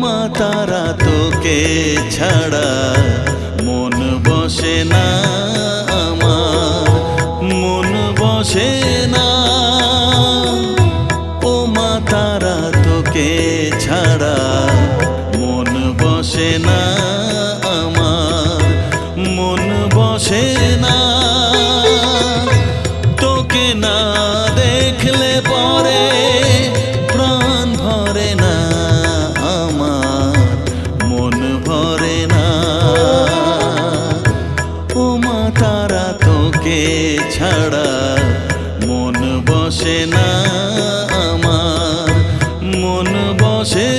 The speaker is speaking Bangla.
মা তারা তোকে ছাড়া মন বসে না আমার, মন বসে না। ও মা তারা তোকে ছাড়া মন বসে না আমার, মন বসে না। তোকে না দেখলে পরে প্রাণ ভরে না আমার, মন ভরে না। ও মা তারা তোকে ছাড়া মন বসে না আমার, মন বসে